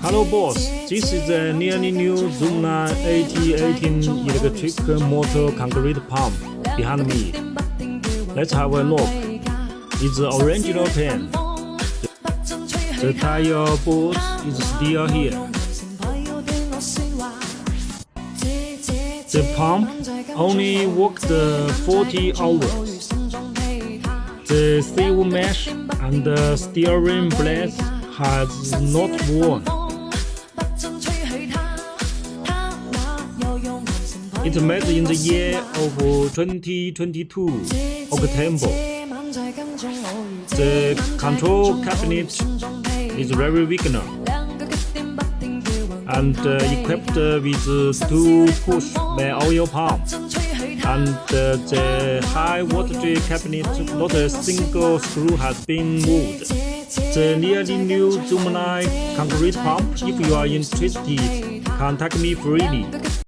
Hello boss, this is a nearly new zoomlion 8018 electric motor concrete pump behind me. Let's have a look. It's the original pen. The tire box is still here. The pump only worked 40 hours. The seal mesh and the steering blades has not worn. It made in the year of 2022, October. The control cabinet is very big now and equipped with two push oil pumps. And the high voltage cabinet, not a single screw has been moved. The nearly new zoomlion concrete pump. If you are interested, contact me freely.